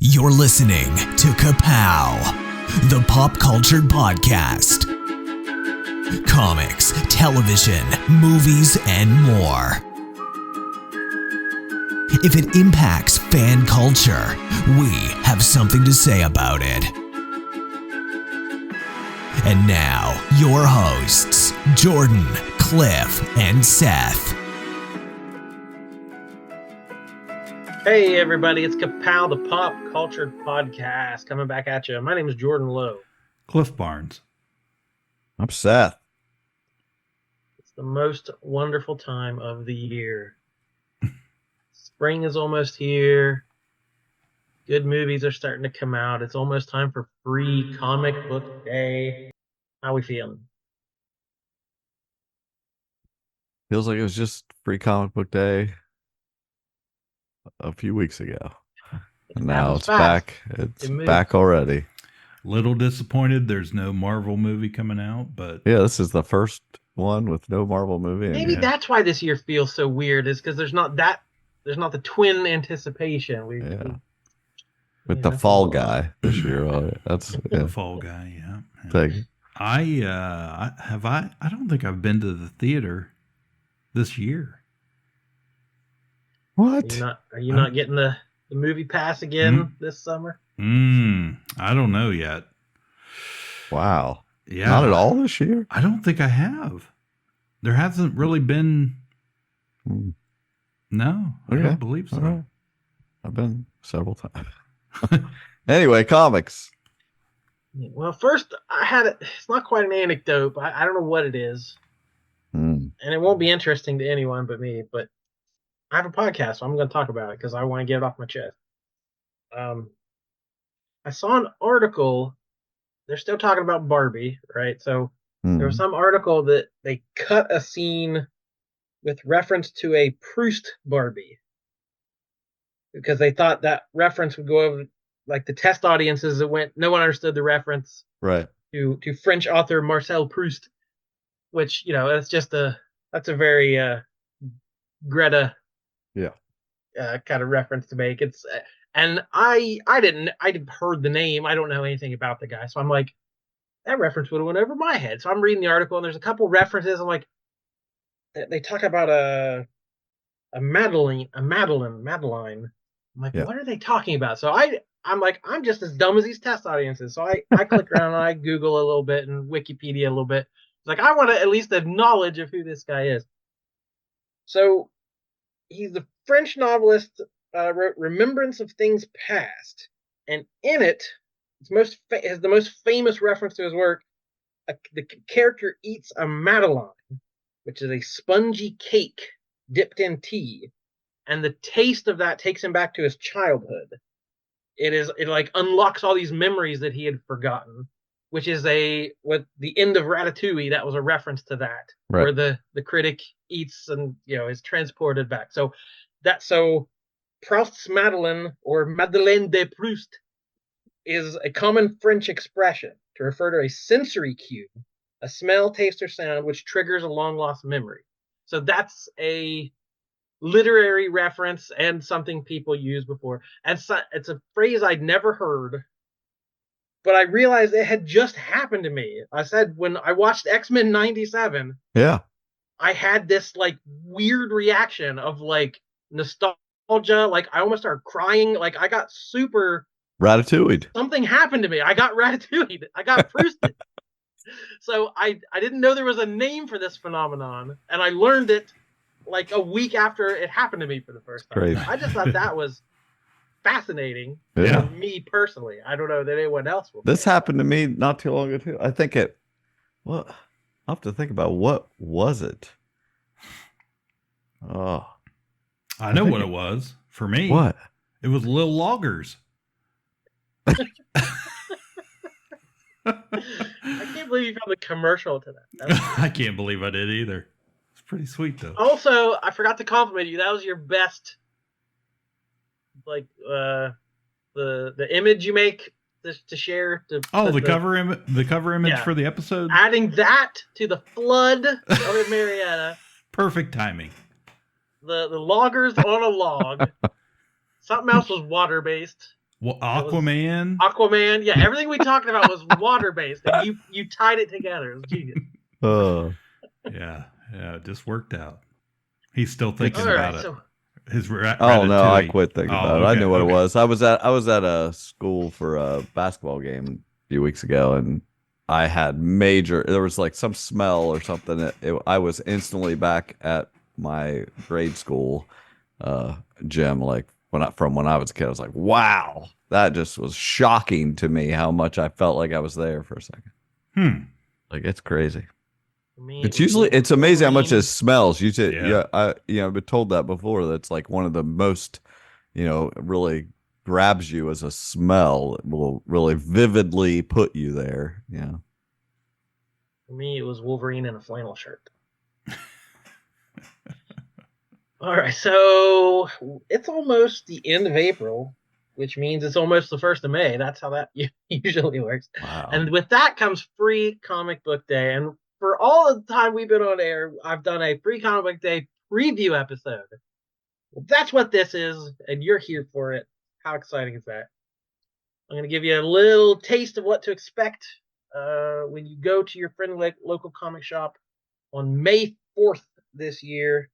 You're listening to Ka-Pow, the pop culture podcast. Comics, television, movies, and more. If it impacts fan culture, we have something to say about it. And now, your hosts, Jordan, Cliff, and Seth. Hey everybody, it's Ka-Pow, the pop culture podcast, coming back at you. My name is Jordan Lowe. Cliff Barnes. I'm Seth. It's the most wonderful time of the year. Spring is almost here. Good movies are starting to come out. It's almost time for free comic book day. How we feeling? Feels like it was just free comic book day a few weeks ago. And now it's back. It's back already. Little disappointed there's no Marvel movie coming out, but yeah, this is the first one with no Marvel movie. Maybe that's why this year feels so weird, is because there's not the twin anticipation. With the Fall Guy this year. That's the Fall Guy, yeah. Thing. I don't think I've been to the theater this year. What? Are you not getting the movie pass again this summer? I don't know yet. Wow. Yeah. Not at all this year? I don't think I have. There hasn't really been. No, I don't believe so. Right. I've been several times. Anyway, comics. Well, first it's not quite an anecdote, but I don't know what it is. And it won't be interesting to anyone but me, but I have a podcast, so I'm going to talk about it because I want to get it off my chest. I saw an article. They're still talking about Barbie, right? So there was some article that they cut a scene with reference to a Proust Barbie because they thought that reference would go over like the test audiences. No one understood the reference, right? To French author Marcel Proust, which that's a very Greta. Yeah. Kind of reference to make. And I heard the name. I don't know anything about the guy. So I'm like, that reference would have went over my head. So I'm reading the article and there's a couple references. I'm like, they talk about a Madeline. I'm like, What are they talking about? So I'm like, I'm just as dumb as these test audiences. So I click around and I Google a little bit and Wikipedia a little bit. It's like, I want to at least acknowledge of who this guy is. So he's the French novelist, wrote Remembrance of Things Past, and in it, is the most famous reference to his work. The character eats a madeleine, which is a spongy cake dipped in tea, and the taste of that takes him back to his childhood. It like unlocks all these memories that he had forgotten, which is with the end of Ratatouille. That was a reference to that, right, where the critic eats and is transported back. So Proust's Madeleine, or Madeleine de Proust, is a common French expression to refer to a sensory cue, a smell, taste, or sound which triggers a long lost memory. So that's a literary reference and something people used before. And so, it's a phrase I'd never heard, but I realized it had just happened to me. I said when I watched X-Men 97, yeah, I had this like weird reaction of like nostalgia. Like I almost started crying. Like I got super Ratatouilled. Something happened to me. I got Ratatouilled. I got Prousted. So I didn't know there was a name for this phenomenon, and I learned it like a week after it happened to me for the first time. Crazy. I just thought that was fascinating for me personally. I don't know that anyone else will. This happened to me not too long ago too. I think I'll have to think about what was it. Oh, I know what it was for me. What? It was Lil Loggers. I can't believe you found the commercial to that. I can't believe I did either. It's pretty sweet though. Also, I forgot to compliment you. That was your best, like the image you make to share. The cover image for the episode. Adding that to the flood of Marietta. Perfect timing. The loggers on a log. Something else was water based. Well, Aquaman. Aquaman. Yeah, everything we talked about was water based, and you tied it together. It was genius. Yeah, it just worked out. He's still thinking about it. So, his oh no, I quit thinking about it. Okay, I knew what it was. I was at a school for a basketball game a few weeks ago, and I had there was like some smell or something. I was instantly back at my grade school gym, like from when I was a kid. I was like, wow, that just was shocking to me how much I felt like I was there for a second. Like, it's crazy. It's amazing how much it smells. I've been told that before. That's like one of the most, really grabs you as a smell. It will really vividly put you there. Yeah. For me, it was Wolverine in a flannel shirt. All right, so it's almost the end of April, which means it's almost the 1st of May. That's how that usually works. Wow. And with that comes Free Comic Book Day. And for all the time we've been on air, I've done a Free Comic Book Day preview episode. Well, that's what this is, and you're here for it. How exciting is that? I'm going to give you a little taste of what to expect when you go to your friendly local comic shop on May 4th this year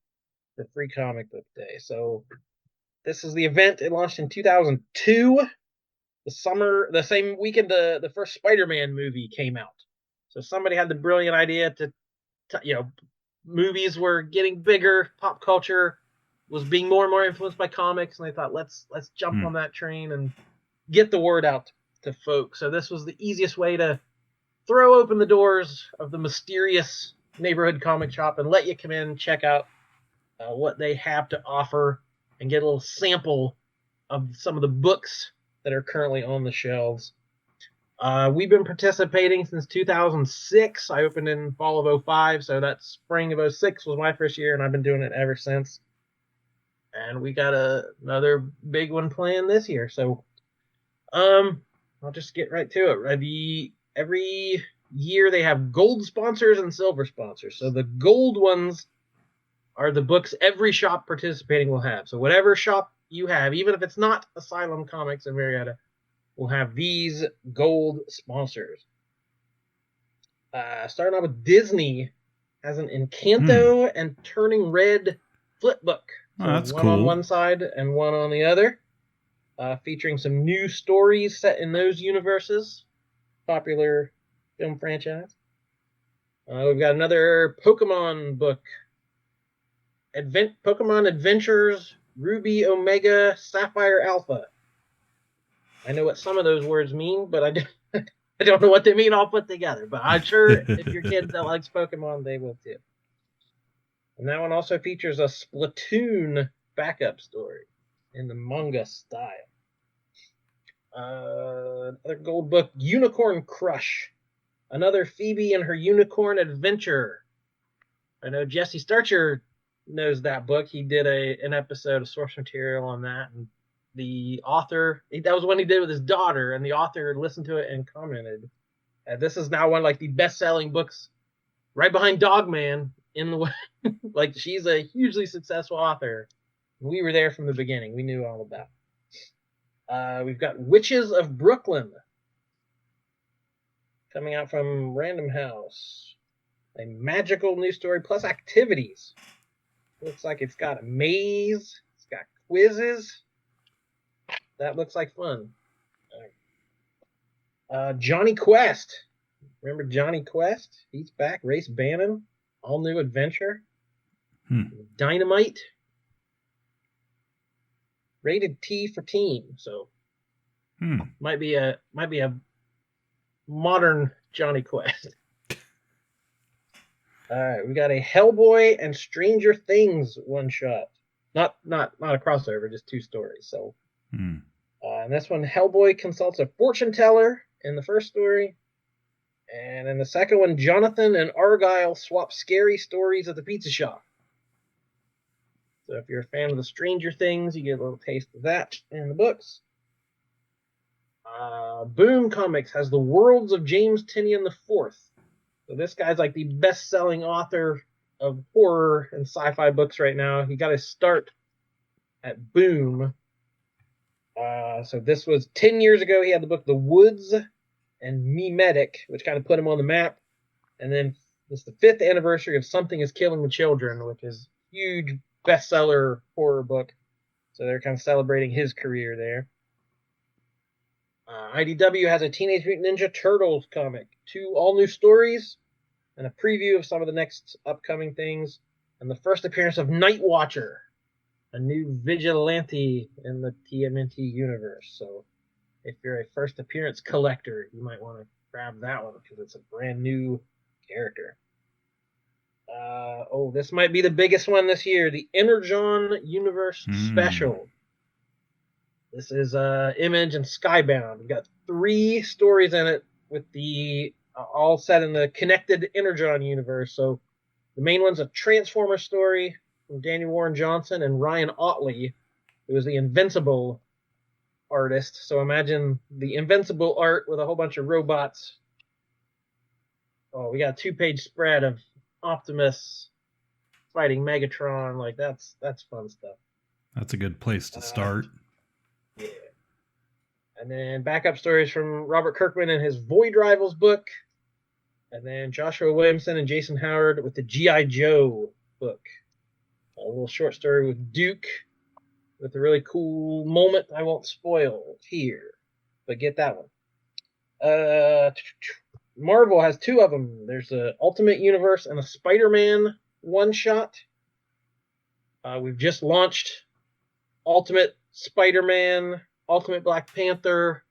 for Free Comic Book Day. So this is the event. It launched in 2002. The same weekend the first Spider-Man movie came out. So somebody had the brilliant idea to movies were getting bigger, pop culture was being more and more influenced by comics, and they thought, let's jump on that train and get the word out to folks. So this was the easiest way to throw open the doors of the mysterious neighborhood comic shop and let you come in and check out what they have to offer and get a little sample of some of the books that are currently on the shelves. We've been participating since 2006. I opened in fall of 2005, so that spring of 2006 was my first year, and I've been doing it ever since. And we got another big one planned this year. So I'll just get right to it. Every year they have gold sponsors and silver sponsors. So the gold ones are the books every shop participating will have. So whatever shop you have, even if it's not Asylum Comics in Marietta, will have these gold sponsors. Starting off with Disney has an Encanto and Turning Red flip book. So that's one cool. on one side and one on the other, featuring some new stories set in those universes. Popular film franchise. We've got another Pokemon book. Pokemon Adventures Ruby Omega Sapphire Alpha. I know what some of those words mean, but I don't know what they mean all put together. But I'm sure if your kid that likes Pokemon, they will too. And that one also features a Splatoon backup story in the manga style. Another gold book, Unicorn Crush. Another Phoebe and her Unicorn Adventure. I know Jesse Starcher knows that book. He did an episode of source material on that. And the author, that was one he did with his daughter, and the author listened to it and commented. This is now one of like the best-selling books, right behind Dogman. Like, she's a hugely successful author. We were there from the beginning. We knew all about it. We've got Witches of Brooklyn coming out from Random House. A magical news story plus activities. Looks like it's got a maze. It's got quizzes. That looks like fun. Johnny Quest. Remember Johnny Quest? He's back. Race Bannon. All new adventure. Dynamite. Rated T for teen. So might be a modern Johnny Quest. All right, we got a Hellboy and Stranger Things one shot. Not a crossover, just two stories. So, and this one, Hellboy consults a fortune teller in the first story, and in the second one, Jonathan and Argyle swap scary stories at the pizza shop. So, if you're a fan of the Stranger Things, you get a little taste of that in the books. Boom Comics has the Worlds of James Tynion IV. So this guy's like the best-selling author of horror and sci-fi books right now. He got his start at Boom. So this was 10 years ago. He had the book The Woods and Me Medic, which kind of put him on the map. And then it's the 5th anniversary of Something is Killing the Children, which is a huge bestseller horror book. So they're kind of celebrating his career there. IDW has a Teenage Mutant Ninja Turtles comic, 2 all-new stories, and a preview of some of the next upcoming things, and the first appearance of Night Watcher, a new vigilante in the TMNT universe. So if you're a first appearance collector, you might want to grab that one because it's a brand new character. This might be the biggest one this year, the Energon Universe Special. This is Image and Skybound. We've got 3 stories in it with the all set in the connected Energon universe. So the main one's a Transformer story from Daniel Warren Johnson and Ryan Otley, who is the Invincible artist. So imagine the Invincible art with a whole bunch of robots. Oh, we got a 2-page spread of Optimus fighting Megatron. Like that's fun stuff. That's a good place to start. Yeah. And then backup stories from Robert Kirkman in his Void Rivals book. And then Joshua Williamson and Jason Howard with the G.I. Joe book. A little short story with Duke with a really cool moment I won't spoil here. But get that one. Marvel has 2 of them. There's a Ultimate Universe and a Spider-Man one-shot. We've just launched Ultimate Spider-Man, Ultimate Black Panther,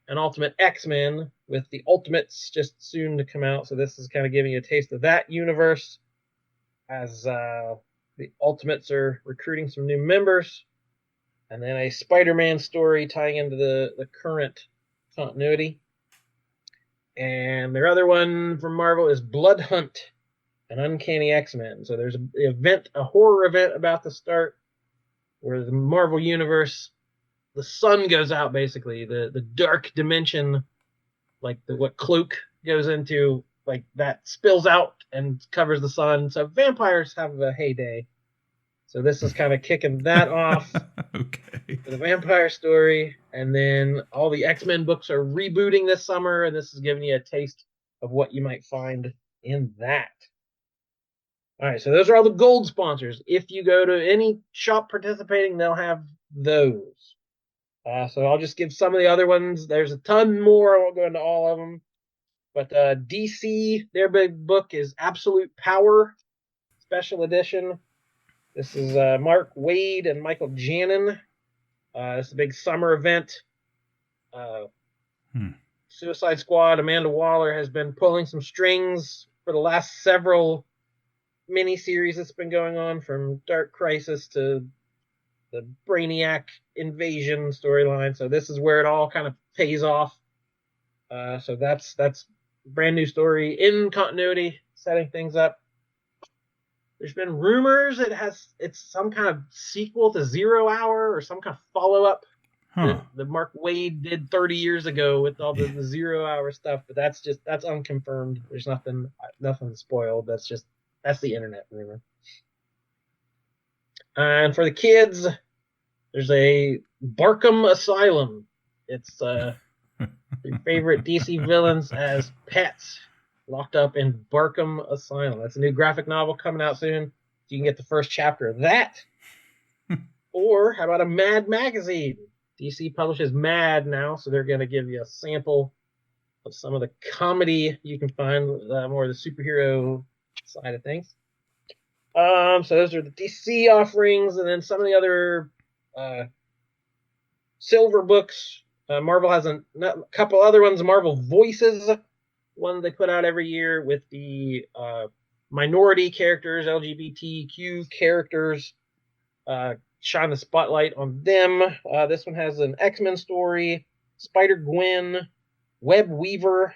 and Ultimate X-Men, with the Ultimates just soon to come out. So this is kind of giving you a taste of that universe as the Ultimates are recruiting some new members. And then a Spider-Man story tying into the current continuity. And their other one from Marvel is Blood Hunt, an Uncanny X-Men. So there's a horror event about to start where the Marvel Universe, the sun goes out basically. The dark dimension, like what Cloak goes into, like that spills out and covers the sun. So vampires have a heyday. So this is kind of kicking that off. Okay. For the vampire story. And then all the X-Men books are rebooting this summer, and this is giving you a taste of what you might find in that. All right, so those are all the gold sponsors. If you go to any shop participating, they'll have those. So I'll just give some of the other ones. There's a ton more. I won't go into all of them. But DC, their big book is Absolute Power, special edition. This is Mark Waid and Michael Janin. It's a big summer event. Suicide Squad, Amanda Waller has been pulling some strings for the last several miniseries that's been going on, from Dark Crisis to the Brainiac invasion storyline. So this is where it all kind of pays off. So that's a brand new story in continuity, setting things up. There's been rumors it's some kind of sequel to 0 Hour or some kind of follow-up that Mark Waid did 30 years ago with all the 0 Hour stuff, but that's unconfirmed. There's nothing spoiled. That's the internet rumor. And for the kids, there's a Barkham Asylum. It's your favorite DC villains as pets, locked up in Barkham Asylum. That's a new graphic novel coming out soon. You can get the first chapter of that. Or how about a Mad magazine? DC publishes Mad now, so they're going to give you a sample of some of the comedy you can find, more of the superhero side of things. So those are the DC offerings, and then some of the other silver books. Marvel has a couple other ones. Marvel Voices, one they put out every year with the minority characters, LGBTQ characters, shine the spotlight on them. This one has an X-Men story, Spider-Gwen, Web Weaver,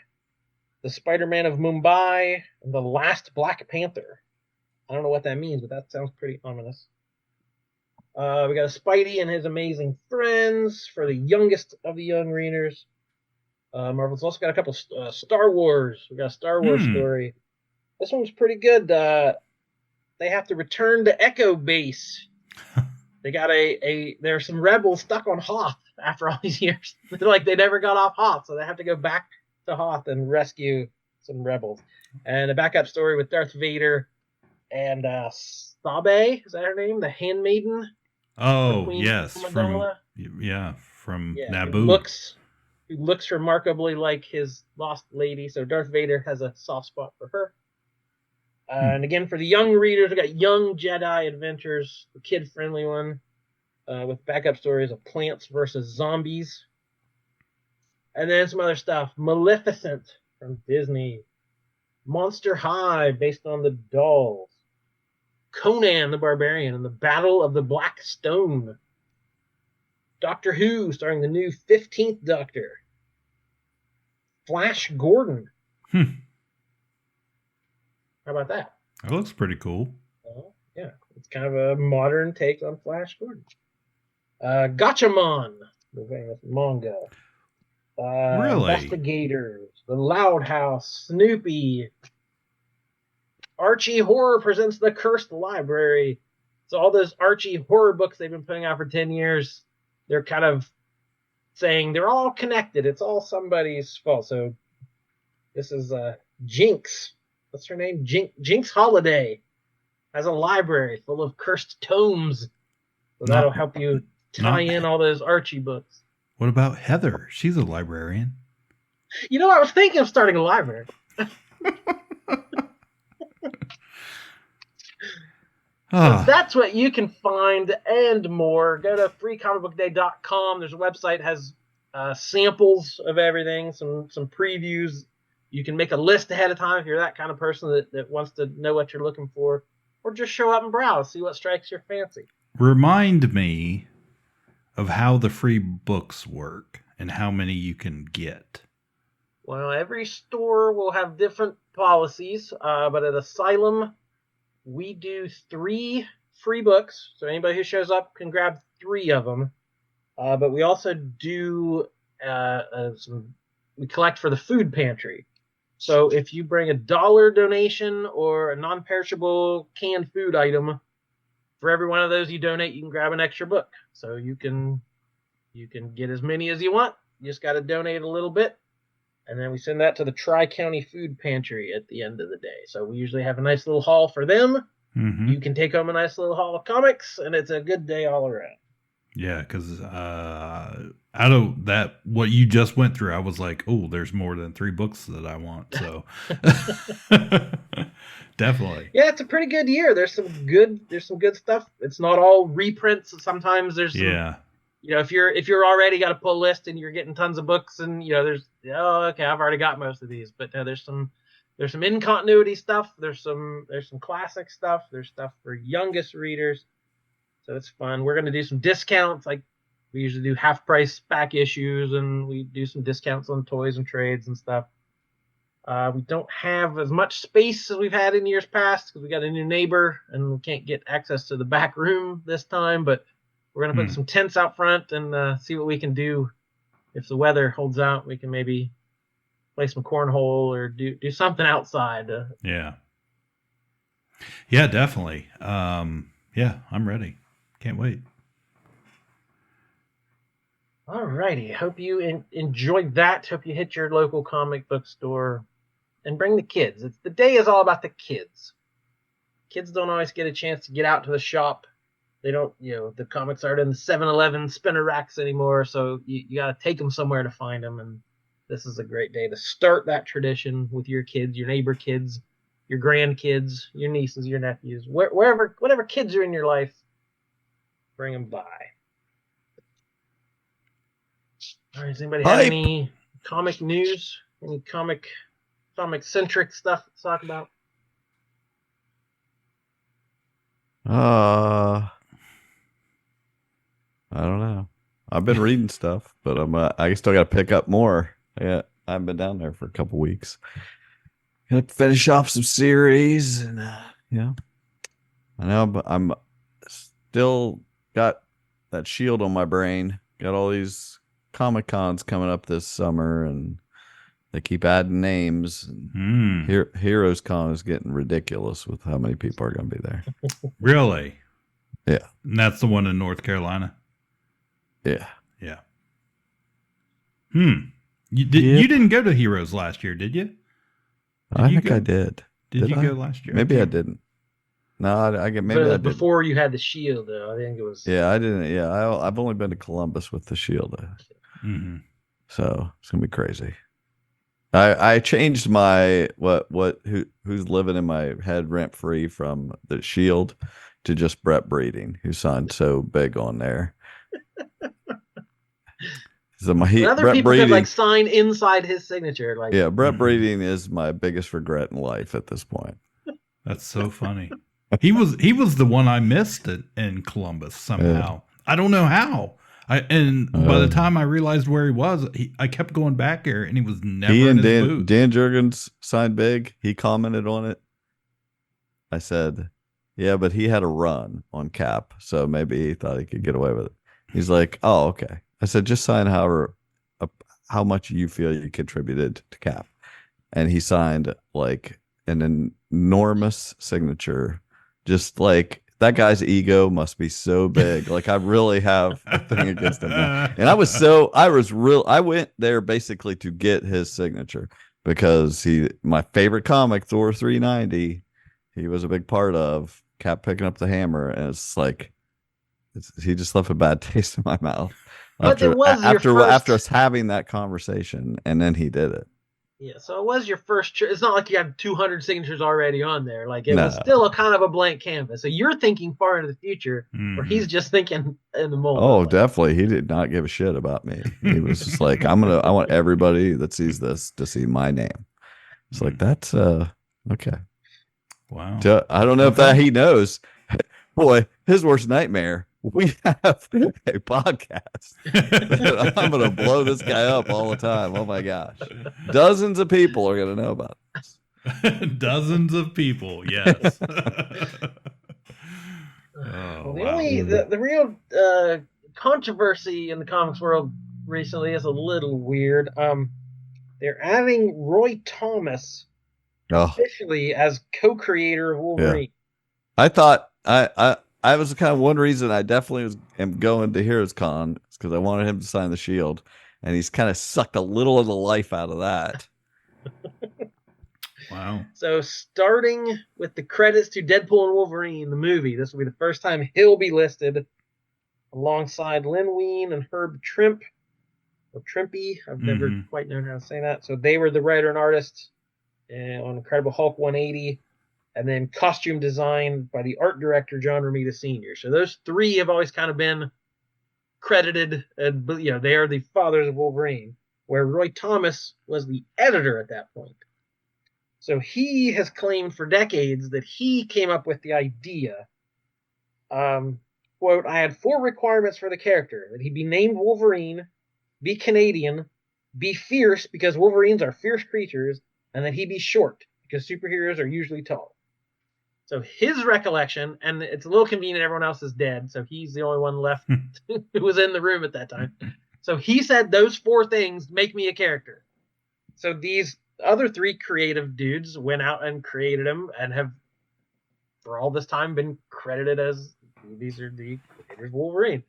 the Spider-Man of Mumbai, and the Last Black Panther. I don't know what that means, but that sounds pretty ominous. We got a Spidey and His Amazing Friends for the youngest of the young readers. Marvel's also got a couple Star Wars. We got a Star Wars story. This one's pretty good. They have to return to Echo Base. They got there's some rebels stuck on Hoth, after all these years. Like they never got off Hoth, so they have to go back to Hoth and rescue some rebels. And a backup story with Darth Vader and Sabe, is that her name? The handmaiden? Oh, Queen yes. Amidala? From Yeah, Naboo. who looks remarkably like his lost lady. So Darth Vader has a soft spot for her. And again, for the young readers, we got Young Jedi Adventures, the kid-friendly one, with backup stories of plants versus zombies. And then some other stuff. Maleficent from Disney. Monster High, based on the dolls. Conan the Barbarian and the Battle of the Black Stone. Doctor Who, starring the new 15th Doctor. Flash Gordon. How about that? That looks pretty cool. Yeah, it's kind of a modern take on Flash Gordon. Gatchaman, the famous manga. Really? Investigators, The Loud House, Snoopy. Archie Horror presents The Cursed Library. So all those Archie horror books they've been putting out for 10 years, they're kind of saying they're all connected. It's all somebody's fault. So this is Jinx. What's her name? Jinx Holiday has a library full of cursed tomes. So that'll help you tie in all those Archie books. What about Heather? She's a librarian. You know, I was thinking of starting a library. So that's what you can find and more. Go to freecomicbookday.com. There's a website that has samples of everything, some previews. You can make a list ahead of time if you're that kind of person that wants to know what you're looking for, or just show up and browse, see what strikes your fancy. Remind me of how the free books work and how many you can get. Well, every store will have different policies, but at Asylum, we do 3 free books. So anybody who shows up can grab 3 of them. But we also do we collect for the food pantry. So if you bring a $1 donation or a non-perishable canned food item, for every one of those you donate, you can grab an extra book. So you can get as many as you want. You just got to donate a little bit. And then we send that to the Tri-County Food Pantry at the end of the day. So we usually have a nice little haul for them. Mm-hmm. You can take home a nice little haul of comics, and it's a good day all around. Yeah, because out of that, what you just went through, I was like, oh, there's more than 3 books that I want. So definitely. Yeah, it's a pretty good year. There's some good stuff. It's not all reprints. Sometimes there's some, you know, if you're already got a pull list and you're getting tons of books, and you know, okay, I've already got most of these, but there's some in continuity stuff. There's some classic stuff. There's stuff for youngest readers, so it's fun. We're gonna do some discounts. Like we usually do half price back issues, and we do some discounts on toys and trades and stuff. We don't have as much space as we've had in years past because we got a new neighbor and we can't get access to the back room this time, but we're going to put some tents out front and see what we can do. If the weather holds out, we can maybe play some cornhole or do something outside. Yeah, definitely. Yeah, I'm ready. Can't wait. All righty. Hope you enjoyed that. Hope you hit your local comic book store and bring the kids. The day is all about the kids. Kids don't always get a chance to get out to the shop. They don't, the comics aren't in the 7-Eleven spinner racks anymore, so you got to take them somewhere to find them, and this is a great day to start that tradition with your kids, your neighbor kids, your grandkids, your nieces, your nephews, whatever kids are in your life, bring them by. All right, does anybody have any comic news? Any comic-centric stuff to talk about? I don't know. I've been reading stuff, but I still got to pick up more. Yeah, I haven't been down there for a couple weeks. Got to finish off some series, and I know, but I'm still got that shield on my brain. Got all these Comic Cons coming up this summer, and they keep adding names. And Heroes Con is getting ridiculous with how many people are going to be there. Really? Yeah. And that's the one in North Carolina? Yeah. Yeah. You didn't go to Heroes last year, did you? I think I did. Did you go last year? Maybe I didn't. No, I get maybe I did. Before you had the Shield, though, I think it was. Yeah, I didn't. Yeah, I've only been to Columbus with the Shield, Mm-hmm. so it's gonna be crazy. I changed my who's living in my head rent free from the Shield to just Brett Breeding, who signed so big on there. So other Brett people Breeding, could like sign inside his signature. Like, yeah, Brett Breeding is my biggest regret in life at this point. That's so funny. He was the one I missed in Columbus somehow. Yeah. I don't know how. By the time I realized where he was, I kept going back there, and he was never in his booth. Dan Jurgens signed big. He commented on it. I said, "Yeah, but he had a run on cap, so maybe he thought he could get away with it." He's like, "Oh, okay." I said, "Just sign how much you feel you contributed to cap," and he signed like an enormous signature, just like. That guy's ego must be so big. Like I really have a thing against him now. And I went there basically to get his signature because my favorite comic, Thor 390, he was a big part of, kept picking up the hammer. And it's like, he just left a bad taste in my mouth after us having that conversation. And then he did it. Yeah, so it was your first. It's not like you have 200 signatures already on there. Like it was still a kind of a blank canvas. So you're thinking far into the future, where he's just thinking in the moment. Oh, definitely. He did not give a shit about me. He was just like, I want everybody that sees this to see my name. It's like that's okay. Wow. I don't know if that he knows. Boy, his worst nightmare. We have a podcast. I'm going to blow this guy up all the time. Oh my gosh. Dozens of people are going to know about this. Dozens of people. Yes. The real controversy in the comics world recently is a little weird. They're adding Roy Thomas officially as co-creator of Wolverine. Yeah. I thought I was kind of one reason I definitely am going to Heroes Con is because I wanted him to sign the Shield, and he's kind of sucked a little of the life out of that. Wow. So starting with the credits to Deadpool and Wolverine, the movie, this will be the first time he'll be listed alongside Len Wein and Herb Trimp, or Trimpy. I've never quite known how to say that. So they were the writer and artist on Incredible Hulk 180. And then costume design by the art director, John Romita Sr. So those three have always kind of been credited. They are the fathers of Wolverine, where Roy Thomas was the editor at that point. So he has claimed for decades that he came up with the idea. Quote, I had 4 requirements for the character: that he be named Wolverine, be Canadian, be fierce because Wolverines are fierce creatures, and that he be short because superheroes are usually tall. So his recollection, and it's a little convenient, everyone else is dead, so he's the only one left who was in the room at that time. So he said those 4 things make me a character. So these other 3 creative dudes went out and created him and have, for all this time, been credited as these are the creators of Wolverine.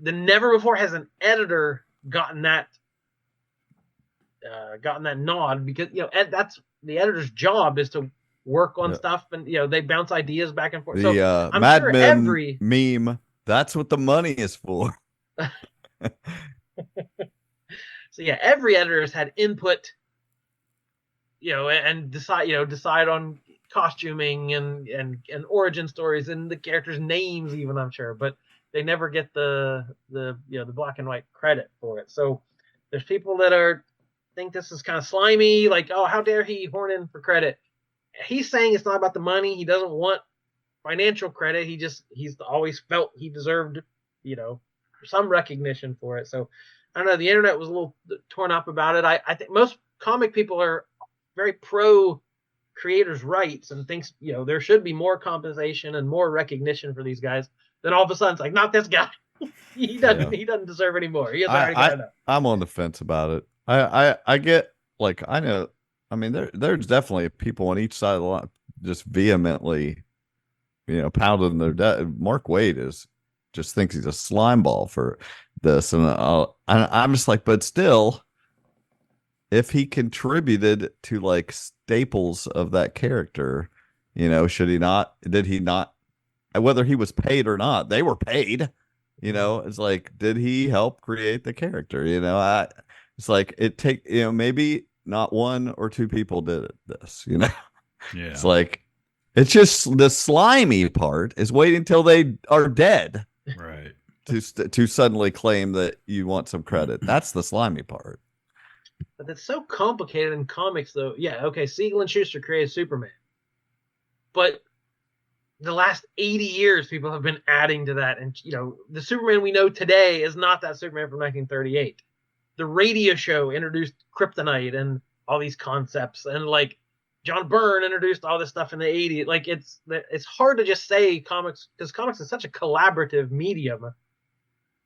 Never before has an editor gotten that nod, because that's the editor's job, is to work on stuff, and they bounce ideas back and forth. The I'm Mad sure Men meme, that's what the money is for. So yeah, every editor has had input, and decide on costuming and origin stories and the characters' names even, I'm sure, but they never get the black and white credit for it. So there's people that think this is kind of slimy, like, oh, how dare he horn in for credit. He's saying it's not about the money. He doesn't want financial credit. He's always felt he deserved, some recognition for it. So I don't know. The internet was a little torn up about it. I think most comic people are very pro creators' rights and thinks, there should be more compensation and more recognition for these guys. Then all of a sudden it's like, not this guy. He doesn't deserve any more. He has already got enough. I'm on the fence about it. I get, like, I know. I mean, there's definitely people on each side of the line just vehemently, pounding their Mark Waid just thinks he's a slime ball this, and I'm just like, but still, if he contributed to like staples of that character, should he not? Did he not? Whether he was paid or not, they were paid. It's like, did he help create the character? It's like maybe not one or two people did this. Yeah. It's like, it's just the slimy part is waiting until they are dead, right? To suddenly claim that you want some credit. That's the slimy part. But that's so complicated in comics, though. Yeah, okay, Siegel and Schuster created Superman, but the last 80 years, people have been adding to that, and the Superman we know today is not that Superman from 1938. The radio show introduced kryptonite and all these concepts, and like John Byrne introduced all this stuff in the 80s. Like it's hard to just say comics, because comics is such a collaborative medium.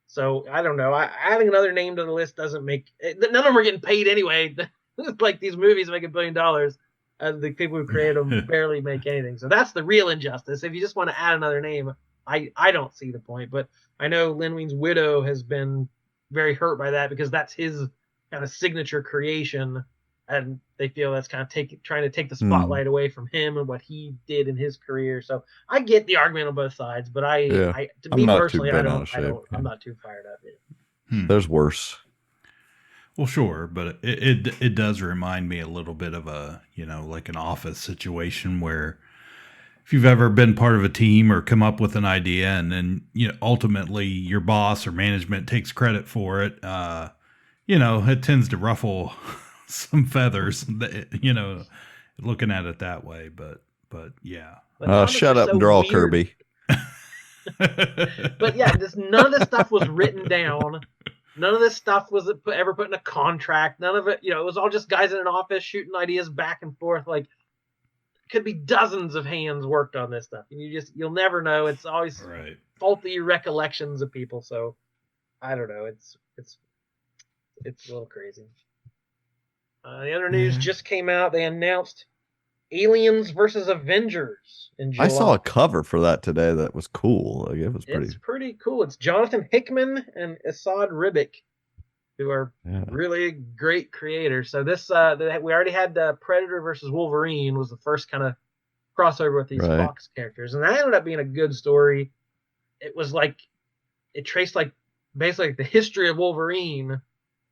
So I don't know. Adding another name to the list doesn't make none of them are getting paid anyway. Like these movies make $1 billion, and the people who create them barely make anything. So that's the real injustice. If you just want to add another name, I don't see the point. But I know Len Wein's widow has been very hurt by that, because that's his kind of signature creation, and they feel that's kind of trying to take the spotlight away from him and what he did in his career. So I get the argument on both sides, but to me personally, I'm not too fired up yet. There's worse. Well, sure, but it does remind me a little bit of a, like an office situation where if you've ever been part of a team or come up with an idea and then, ultimately your boss or management takes credit for it, it tends to ruffle some feathers, looking at it that way. But yeah. Shut up and draw, weird. Kirby. But yeah, none of this stuff was written down. None of this stuff was ever put in a contract. None of it, it was all just guys in an office shooting ideas back and forth. Like, could be dozens of hands worked on this stuff, and you'll never know. It's always faulty recollections of people. So I don't know. It's a little crazy. The other news just came out. They announced Aliens versus Avengers in July. I saw a cover for that today that was cool. Like, it's pretty cool. It's Jonathan Hickman and Asad Ribic, who are really great creators. So this we already had Predator versus Wolverine was the first kind of crossover with these Fox characters, and that ended up being a good story. It was like it traced like basically the history of Wolverine.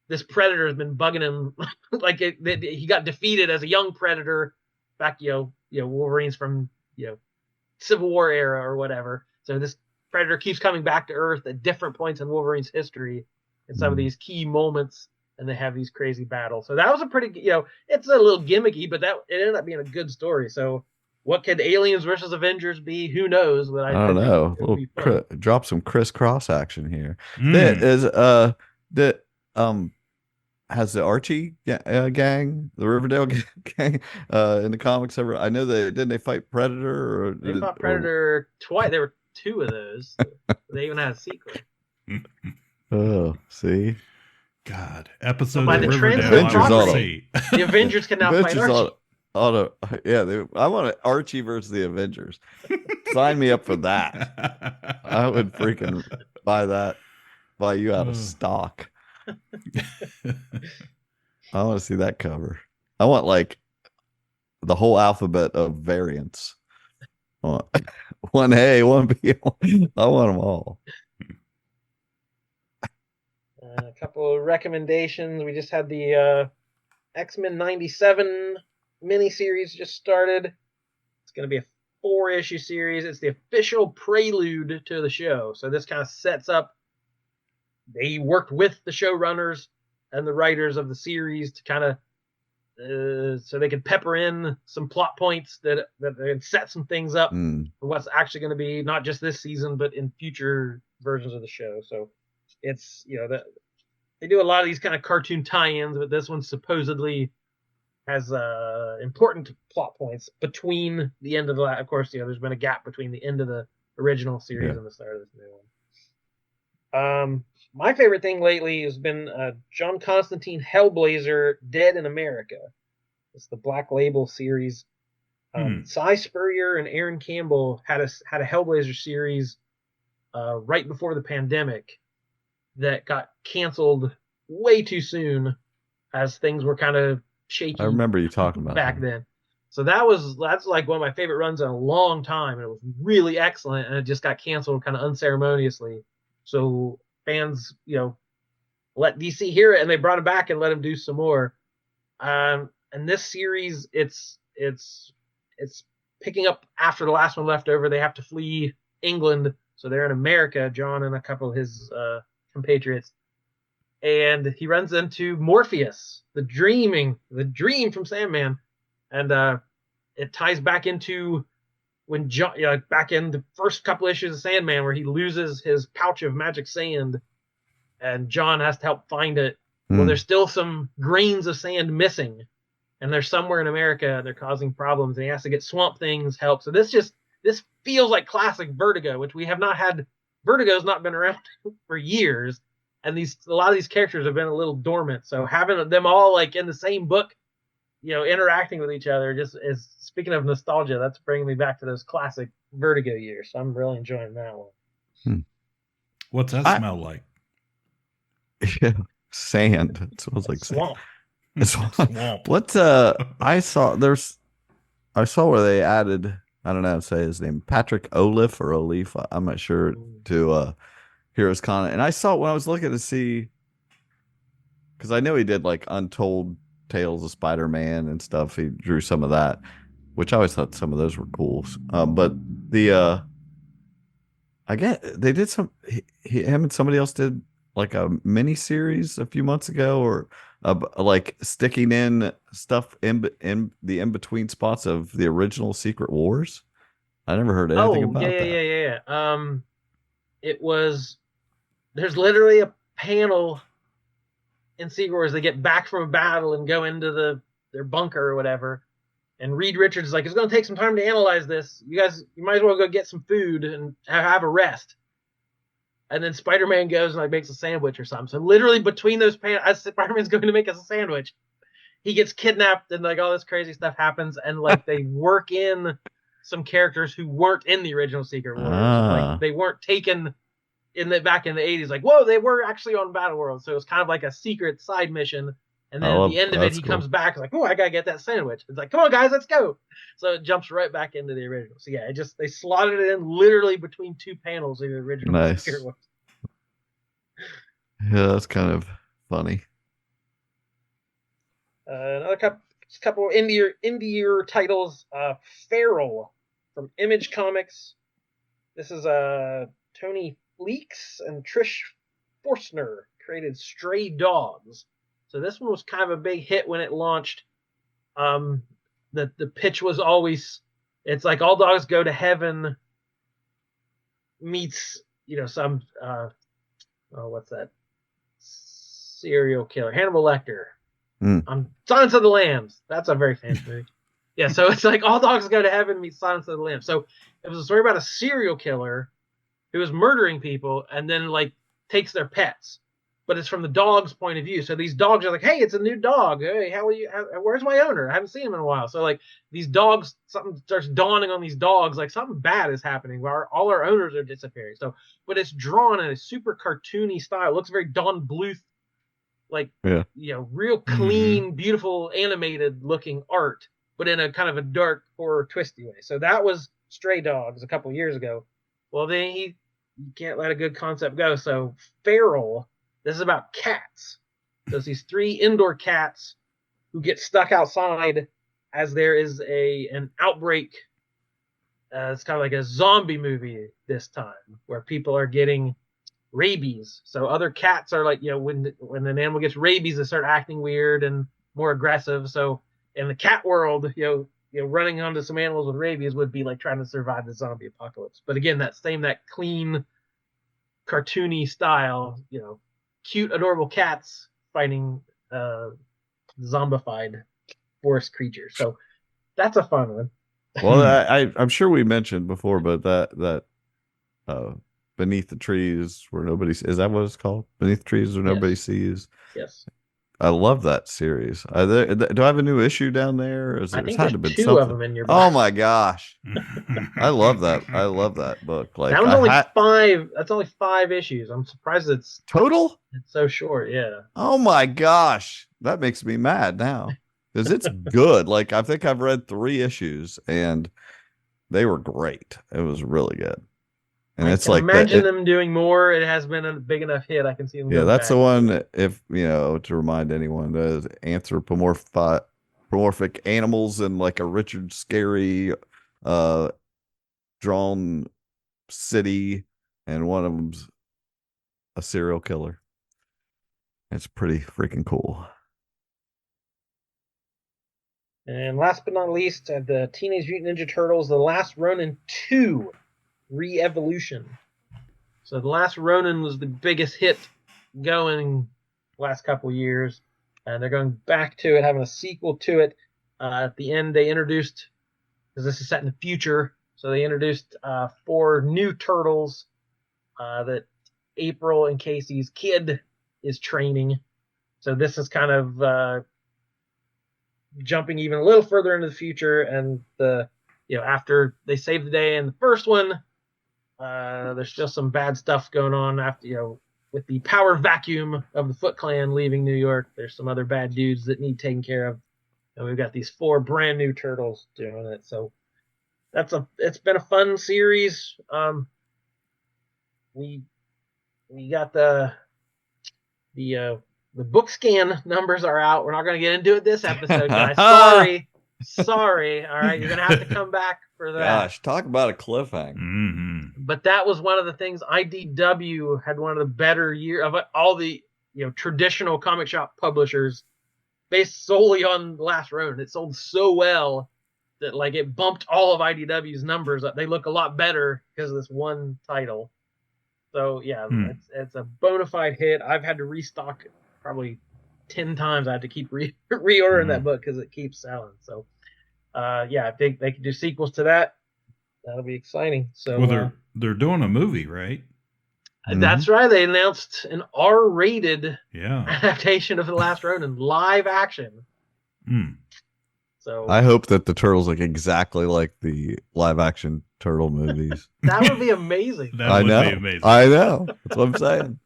This Predator has been bugging him, like he got defeated as a young Predator back, Wolverine's from Civil War era or whatever. So this Predator keeps coming back to Earth at different points in Wolverine's history and some of these key moments, and they have these crazy battles. So that was a pretty, it's a little gimmicky, but it ended up being a good story. So what could Aliens versus Avengers be? Who knows? But I don't know. Drop some crisscross action here. Has the Archie gang, the Riverdale gang, in the comics ever? I know they fight Predator? They fought Predator twice. There were two of those. They even had a sequel. Oh, see, God, episodes of Riverdale. The Avengers can now fight Archie. I want Archie versus the Avengers. Sign me up for that. I would freaking buy you out of stock. I want to see that cover. I want like the whole alphabet of variants. I want 1A, 1B. I want them all. A couple of recommendations. We just had the X-Men 97 miniseries just started. It's going to be a 4-issue series. It's the official prelude to the show. So this kind of sets up. They worked with the showrunners and the writers of the series to kind of so they could pepper in some plot points that they set some things up for what's actually going to be not just this season but in future versions of the show. So it's they do a lot of these kind of cartoon tie-ins, but this one supposedly has important plot points between the end of the of course there's been a gap between the end of the original series and the start of this new one. My favorite thing lately has been John Constantine Hellblazer Dead in America. It's the Black Label series. Cy Spurrier and Aaron Campbell had a Hellblazer series right before the pandemic. that got canceled way too soon, as things were kind of shaky. I remember you talking about back that. then. So that's like one of my favorite runs in a long time, and it was really excellent, and it just got canceled kind of unceremoniously. So fans, let DC hear it, and they brought him back and let him do some more. And this series, it's picking up after the last one left over. They have to flee England, so they're in America. John and a couple of his compatriots, and he runs into Morpheus, the dream from Sandman, and it ties back into when John, back in the first couple issues of Sandman, where he loses his pouch of magic sand, and John has to help find it. Well, there's still some grains of sand missing, and they're somewhere in America. They're causing problems, and he has to get Swamp Thing's help. So this feels like classic Vertigo, which we have not had. Vertigo's not been around for years, and a lot of these characters have been a little dormant. So having them all like in the same book, interacting with each other, just is, speaking of nostalgia, that's bringing me back to those classic Vertigo years. So I'm really enjoying that one. What's that smell like? Yeah, sand. It smells like Swamp. Swamp. What I saw where they added, I don't know how to say his name, Patrick Oliff or Olief, I'm not sure, to Heroes Con. And I saw when I was looking to see, because I know he did like Untold Tales of Spider-Man and stuff. He drew some of that, which I always thought some of those were cool. But the I get they did some. Him and somebody else did like a mini series a few months ago, or like sticking in stuff in the in between spots of the original Secret Wars. I never heard anything about that. Yeah. It was. There's literally a panel in Secret Wars. They get back from a battle and go into their bunker or whatever. And Reed Richards is like, it's going to take some time to analyze this. You might as well go get some food and have a rest. And then Spider-Man goes and like makes a sandwich or something. So literally between those panels, as Spider-Man's going to make us a sandwich, he gets kidnapped and like all this crazy stuff happens. And like they work in some characters who weren't in the original Secret Wars. Like they weren't taken back in the 80s. Like, whoa, they were actually on Battle World. So it was kind of like a secret side mission. And then at the end of it, he comes back like, oh, I got to get that sandwich. It's like, come on, guys, let's go. So it jumps right back into the original. So yeah, they slotted it in literally between two panels of the original. Nice. Yeah, that's kind of funny. Another couple of indie titles. Feral from Image Comics. This is Tony Fleeks and Trish Forstner created Stray Dogs. So this one was kind of a big hit when it launched. The pitch was always, it's like All Dogs Go to Heaven meets, some, what's that? Serial killer, Hannibal Lecter. Silence of the Lambs. That's a very famous movie. Yeah, so it's like All Dogs Go to Heaven meets Silence of the Lambs. So it was a story about a serial killer who was murdering people and then like takes their pets. But it's from the dog's point of view. So these dogs are like, hey, it's a new dog. Hey, where's my owner? I haven't seen him in a while. So like these dogs, something starts dawning on these dogs, like something bad is happening. All our owners are disappearing. So, but it's drawn in a super cartoony style. It looks very Don Bluth, like, real clean, beautiful, animated looking art, but in a kind of a dark horror twisty way. So that was Stray Dogs a couple years ago. Well, then you can't let a good concept go. So Feral. This is about cats. There's these 3 indoor cats who get stuck outside as there is an outbreak. It's kind of like a zombie movie this time, where people are getting rabies. So other cats are like, when an animal gets rabies, they start acting weird and more aggressive. So in the cat world, running onto some animals with rabies would be like trying to survive the zombie apocalypse. But again, that clean, cartoony style, cute, adorable cats fighting zombified forest creatures. So that's a fun one. Well, I'm sure we mentioned before, but that Beneath the Trees Where Nobody, is that what it's called? Beneath the Trees Where Nobody Sees. Yes. I love that series. Do I have a new issue down there? Or is I there think had there's to been 2 something? of them in your Oh box. my gosh. I love that. I love that book. Like That one's only 5. That's only 5 issues. I'm surprised it's total? so short. Yeah. Oh my gosh. That makes me mad now. Because it's good. Like I think I've read 3 issues and they were great. It was really good. And it's like imagine them doing more. It has been a big enough hit. I can see them. Yeah, going that's back the one. If to remind anyone, there's anthropomorphic animals in like a Richard Scarry drawn city, and one of them's a serial killer. It's pretty freaking cool. And last but not least, the Teenage Mutant Ninja Turtles: The Last Ronin 2 Re-Evolution. So The Last Ronin was the biggest hit going last couple years, and they're going back to it, having a sequel to it. At the end, they introduced, because this is set in the future, so they introduced 4 new turtles that April and Casey's kid is training. So this is kind of jumping even a little further into the future, and after they save the day in the first one, there's still some bad stuff going on after with the power vacuum of the Foot Clan leaving New York. There's some other bad dudes that need taken care of, and we've got these 4 brand new turtles doing it. So it's been a fun series. We got the book scan numbers are out. We're not going to get into it this episode, guys. Sorry. All right, you're going to have to come back for that. Gosh, talk about a cliffhanger. Mm-hmm. But that was one of the things. IDW had one of the better year of all the traditional comic shop publishers, based solely on Last Ronin. It sold so well that it bumped all of IDW's numbers up. They look a lot better because of this one title. So yeah, it's a bona fide hit. I've had to restock probably 10 times. I had to keep reordering that book because it keeps selling. So I think they could do sequels to that. That'll be exciting. So they're doing a movie, right? That's right. They announced an R-rated adaptation of The Last Ronin, live action. So I hope that the turtles look exactly like the live action turtle movies. That would be amazing. I know. That's what I'm saying.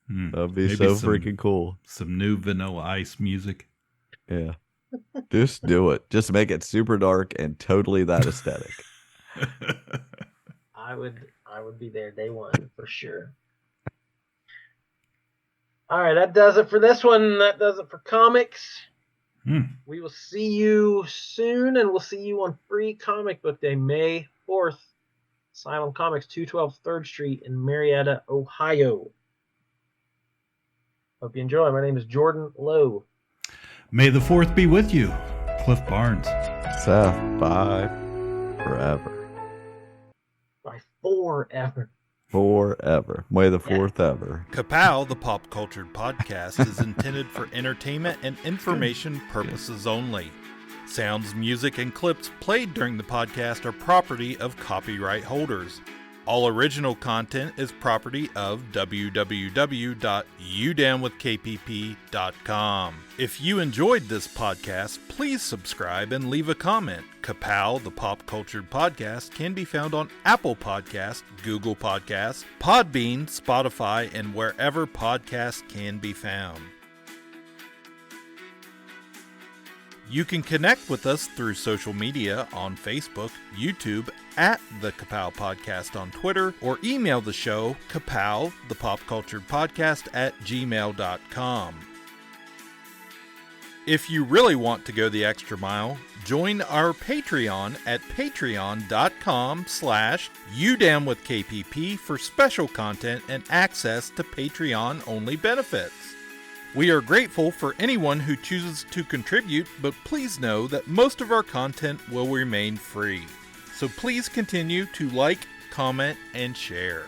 That'd be so freaking cool. Some new Vanilla Ice music. Yeah. Just do it. Just make it super dark and totally that aesthetic. I would be there day one for sure. All right, that does it for this one. That does it for comics. We will see you soon, and we'll see you on Free Comic Book Day, May 4th. Asylum Comics, 212 3rd Street in Marietta, Ohio. Hope you enjoy. My name is Jordan Lowe. May the 4th be with you, Cliff Barnes. Seth, bye forever. By forever. Forever. May the 4th ever. Ka-Pow, the pop cultured podcast, is intended for entertainment and information purposes only. Sounds, music, and clips played during the podcast are property of copyright holders. All original content is property of www.udownwithkpp.com. If you enjoyed this podcast, please subscribe and leave a comment. Ka-Pow, the pop cultured podcast, can be found on Apple Podcasts, Google Podcasts, Podbean, Spotify, and wherever podcasts can be found. You can connect with us through social media on Facebook, YouTube, at the Ka-Pow Podcast on Twitter, or email the show, Ka-Pow, the pop cultured podcast @gmail.com. If you really want to go the extra mile, join our Patreon at patreon.com/udownwithkpp for special content and access to Patreon-only benefits. We are grateful for anyone who chooses to contribute, but please know that most of our content will remain free. So please continue to like, comment, and share.